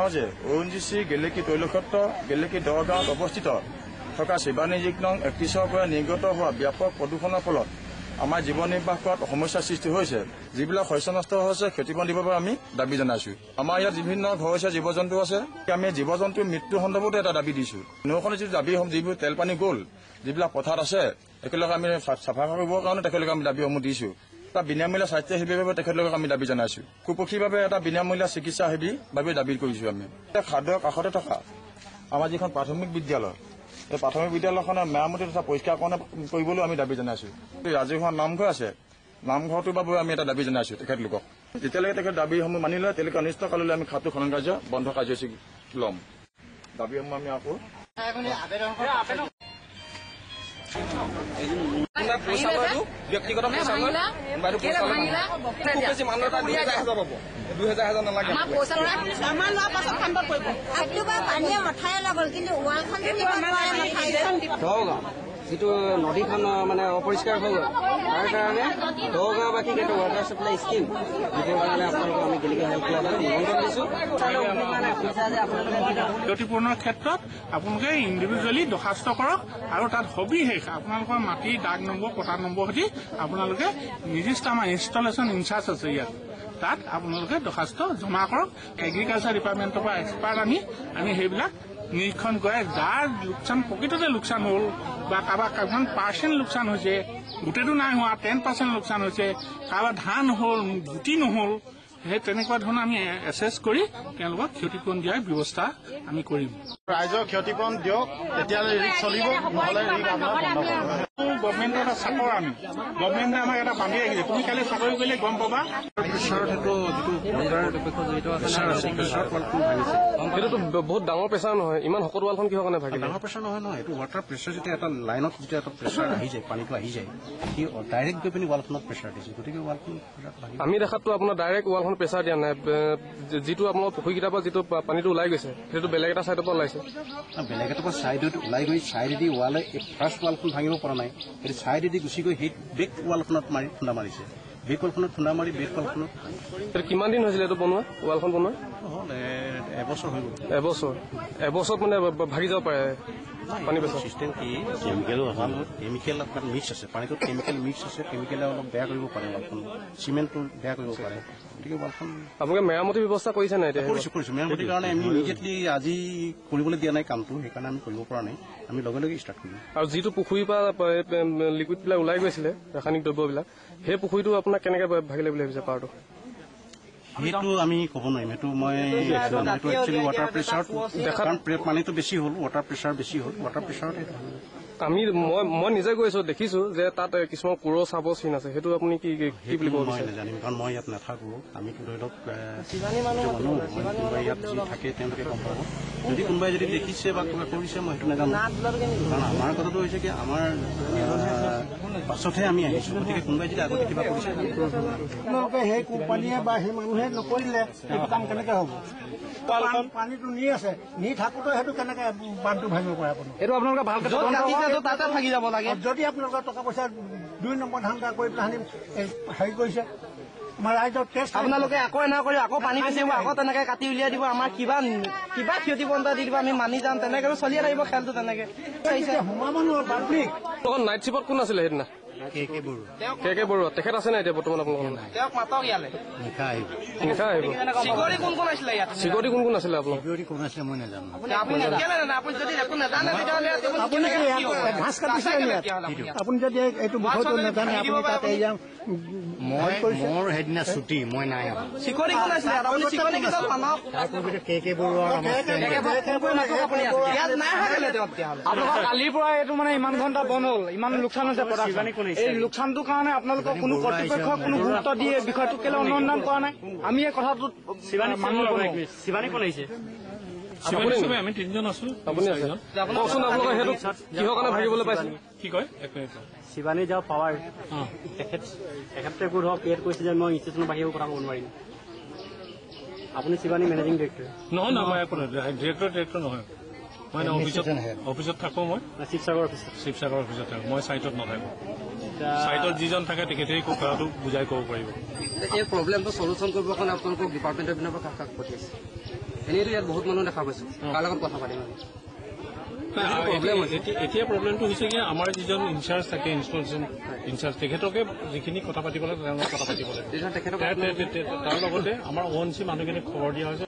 জনাওঁ যে ONGC গেলেকী তৈলক্ষেত্ৰ গেলেকী দহগাঁৱত অৱস্থিত থকা শিৱানীজিক নং 31 পৰা নিৰ্গত হোৱা ব্যাপক প্ৰদূষণৰ ফলত আমাৰ জীৱন নিৰ্বাহ কৰাত সমস্যাৰ সৃষ্টি হৈছে। যিবিলাক শস্য নষ্ট হৈছে ক্ষতিপূৰণ দিবৰ বাবে আমি দাবী জনাইছোঁ। আমাৰ ইয়াত বিভিন্ন ঘৰচীয়া জীৱ জন্তু আছে। আমি জীৱ জন্তুৰ মৃত্যু সন্দৰ্ভতো এটা দাবী দিছোঁ। নৌখনে যিটো দাবী যিবোৰ তেল পানী গ'ল যিবিলাক পথাৰত আছে একেলগে আমি চাফা কৰিবৰ কাৰণে তেখেতলোকে আমি দাবীসমূহ দিছোঁ। এটা বিনামূলীয়া স্বাস্থ্য সেৱাৰ বাবে তেখেতলোকক আমি দাবী জনাইছোঁ। কুপক্ষীৰ বাবে এটা বিনামূলীয়া চিকিৎসা সেৱাৰ বাবে দাবী কৰিছোঁ। আমি খাদ্যৰ কাষতে থকা আমাৰ যিখন প্ৰাথমিক বিদ্যালয় এই প্ৰাথমিক বিদ্যালয়খনৰ মেৰামতি তথা পৰিষ্কাৰ কৰিবলৈ আমি দাবী জনাইছোঁ। ৰাজহুৱা নামঘৰ আছে নামঘৰটোৰ বাবে আমি এটা দাবী জনাইছোঁ তেখেতলোকক। যেতিয়ালৈকে তেখেত দাবীসমূহ মানি লয় তেতিয়ালৈকে অনিষ্টকাললৈ আমি খাদ্য খনন কাৰ্য বন্ধ কাৰ্যসূচী ল'ম। দাবীসমূহ আমি আকৌ ব্যক্তিগত যিটো নদীখন মানে অপৰিষ্কাৰ হৈ গ'ল তাৰ কাৰণে দহগাঁওবাসীক এটা ৱাটাৰ ছাপ্লাই স্কিম যিটোৰ কাৰণে আপোনালোকক আমি গেলেকী হেল্প ক্লাবত নিমন্ত্ৰণ দিছোঁ। ক্ষতিপূৰণৰ ক্ষেত্ৰত আপোনালোকে ইণ্ডিভিজুৱেলি দৰখাস্ত কৰক আৰু তাত সবিশেষ আপোনালোকৰ মাটিৰ দাগ নম্বৰ পটা নম্বৰ সৈতে আপোনালোকে নিৰ্দিষ্ট আমাৰ ইনষ্টলেশ্যন ইনচাৰ্জ আছে ইয়াত তাত আপোনালোকে দৰখাস্ত জমা কৰক। এগ্ৰিকালচাৰ ডিপাৰ্টমেণ্টৰ পৰা এক্সপাৰ্ট আমি সেইবিলাক নিৰীক্ষণ কৰে। যাৰ লোকচান প্ৰকৃততে লোকচান হ'ল বা কাৰোবাৰ পাৰ্চেণ্ট লোকচান হৈছে গোটেইটো নাই হোৱা 10% লোকচান হৈছে কাৰোবাৰ ধান হ'ল গুটি নহ'ল সেই তেনেকুৱা ধৰণৰ আমি এছেছ কৰি তেওঁলোকক ক্ষতিপূৰণ দিয়াৰ ব্যৱস্থা আমি কৰিম। ৰাইজৰ ক্ষতিপূৰণ দিয়ক তেতিয়াহ'লে ৰিক্স চলিব নহ'লে ৰিক্স আপোনাৰ বন্ধ কৰিব। গভৰ্ণমেণ্টৰ এটা চাকৰ আমি গভৰ্ণমেণ্টে আমাক এটা বান্ধি আহিছে তুমি কালি চাকৰি কৰিলে গম পাবা। এইটোতো বহুত ডাঙৰ প্ৰেছাৰ নহয় ইমান শকত ৱালখন কিহৰ কাৰণে ভাগিলে? ডাঙৰ প্ৰেছাৰ নহয় এইটো ৱাটাৰ প্ৰেছাৰ যেতিয়া এটা লাইনত যেতিয়া এটা প্ৰেছাৰ আহি যায় পানীটো আহি যায় সি ডাইৰেক্ট গৈ পিনি ৱালখনত প্ৰেছাৰ দিছে গতিকে ৱালখন আমি দেখাততো আপোনাৰ ডাইৰেক্ট ৱালখন প্ৰেছাৰ দিয়া নাই যিটো আপোনাৰ পুখুৰীকেইটাৰ পৰা যিটো পানীটো ওলাই গৈছে সেইটো বেলেগ এটা চাইডৰ পৰা ওলাইছে। বেলেগ এটা পৰা চাইডত ওলাই গৈ চাইডেদি ৱালে ফাৰ্ষ্ট ৱালখন ভাঙিব পৰা নাই সেইটো চাইডেদি গুচি গৈ সেই বেক ৱালখনত মাৰি খুন্দা মাৰিছে। বেক ৱালখনত খুন্দা মাৰি বেক ৱালখনত কিমান দিন হৈছিলে এইটো বনোৱা ৱালখন বনোৱা? এবছৰ হৈ গ'ল। এবছৰত মানে ভাগি যাব পাৰে পানী প্ৰেছাৰ চিষ্টেম কি কেমিকেলো কেমিকেল আপোনাৰ মিক্স আছে পানীটোত কেমিকেল মিক্স আছে কেমিকেলে অলপ বেয়া কৰিব পাৰে ৱালখন চিমেণ্টটো বেয়া কৰিব পাৰে গতিকে ৱালখন আপোনালোকে মেৰামতি ব্যৱস্থা কৰিছে নাই? এতিয়া কৰিছোঁ মেৰামতিৰ কাৰণে আমি ইমিডিয়েটলি আজি কৰিবলৈ দিয়া নাই কামটো সেইকাৰণে আমি কৰিব পৰা নাই আমি লগে লগে ষ্টাৰ্ট কৰিম। আৰু যিটো পুখুৰীৰ পৰা লিকুইডবিলাক ওলাই গৈছিলে ৰাসায়নিক দ্ৰব্যবিলাক সেই পুখুৰীটো আপোনাক কেনেকৈ ভাগিলে বুলি ভাবিছে পাৰটো? সেইটো আমি ক'ব নোৱাৰিম সেইটো মই একচুৱেলি ৱাটাৰ প্ৰেছাৰত কাৰণ পানীটো বেছি হ'ল ৱাটাৰ প্ৰেছাৰ বেছি হ'ল ৱাটাৰ প্ৰেছাৰত মই নিজে গৈছো দেখিছো যে তাত কিছুমান কোৰ চাব চিন আছে সেইটো আপুনি কি বুলি ক'ব মই নাজানিম কাৰণ মই ইয়াত নাথাকো আমি ধৰি লওক কোনোবাই ইয়াত যি থাকে তেওঁলোকে গম পাব যদি কোনোবাই যদি দেখিছে বা কিবা কৰিছে মই সেইটো নাজানো কাৰণ আমাৰ কথাটো হৈছে কি আমাৰ পাছতহে আমি আহিছো গতিকে কোনোবাই যদি আগতে কিবা কৰিছে আপোনালোকে সেই কোম্পানীয়ে বা সেই মানুহে নকৰিলে সেইটো কাম কেনেকে হ'ব? পানীটো নি আছে নি থাকোতে সেইটো কেনেকে বান্ধটো ভাঙিব পাৰে আপুনি? এইটো আপোনালোকে ভালকে তাতে ভাগি যাব লাগে। যদি আপোনালোকৰ টকা পইচা 2 নম্বৰ ধান্দা কৰি পেলাই হেৰি কৰিছে আমাৰ ৰাইজৰ টেক্স আপোনালোকে আকৌ এনে কৰি আকৌ পানী বেচিব আকৌ তেনেকে কাটি উলিয়াই দিব আমাৰ কিবা ক্ষতিপূৰণ দি দিব আমি মানি যাম তেনেকে চলিয়ে থাকিব খেলটো তেনেকে। সোমা মানুহ পাব্লিক নাইট চিপত কোন আছিলে সেইদিনা? কে বৰুৱা তেখেত আছে নাই এতিয়া বৰ্তমান আপোনালোকৰ? তেওঁক মাতক ইয়ালে নিশা আহিব। চিকিউৰিটি কোন কোন আছিলে ইয়াত? চিকিউৰিটি কোন আছিলে আপোনালোক? চিকিউৰিটি কোন আছিলে মই নাজানো। আপুনি যদি একো নাজানে তেতিয়াহ'লে আপুনি যদি এইটো বিষয়টো নাজানে আপুনি তাত এয়া মোৰ সেইদিনা ছুটি মই নাই চিকিউৰিটি কোন আছিলে আপুনি চিকিউৰিটি কেইজন মানক কে বৰুৱা ইয়াত নাই থাকিলে তেওঁ তেতিয়াহ'লে আপোনালোকৰ কালিৰ পৰা এইটো মানে ইমান ঘণ্টা বন্ধ হ'ল ইমান লোকচান হৈছে এই লোকচানটোৰ কাৰণে আপোনালোকৰ কোনো কৰ্তৃপক্ষ কোনো গুৰুত্ব দিয়ে বিষয়টো কেলে অনুসন্ধান কৰা নাই? আমি এই কথাটোত শিৱানী কোন আহিছে? আমি তিনিজন আছো। আপুনি আছে কওকচোন আপোনালোকে সেইটো কিহৰ কাৰণে ভাগিবলৈ পাইছে? কি কয় শিৱানী যাওঁ পাৱাৰ তেখেতে একো ধৰক ক্ৰিয়েট কৰিছে যে মই ষ্টেচনৰ বাহিৰৰ কথা ক'ব নোৱাৰিম। আপুনি শিৱানী মেনেজিং ডিৰেক্টৰ? নহয় মই একো নহয় ডিৰেক্টৰ নহয় মই অফিচত থাকো মই শিৱসাগৰ অফিচত থাকো মই চাইটত নাথাকো। চাইটত যিজন থাকে তেখেতেই কথাটো বুজাই ক'ব পাৰিব। এই প্ৰব্লেমটো চলুচন কৰিবৰ কাৰণে আপোনালোকক ডিপাৰ্টমেণ্টৰ পিনৰ পৰা কাক পঠিয়াইছে? এনেইতো ইয়াত বহুত মানুহ দেখা পাইছো তাৰ লগত কথা পাতিম আমি এতিয়া প্ৰব্লেমটো হৈছে কি আমাৰ যিজন ইনচাৰ্জ থাকে ইনষ্টলেশ্যন ইনচাৰ্জ তেখেতকে যিখিনি কথা পাতিব লাগে তেওঁলোকে কথা পাতিব লাগে তাৰ লগতে আমাৰ ONC মানুহখিনিক খবৰ দিয়া হৈছে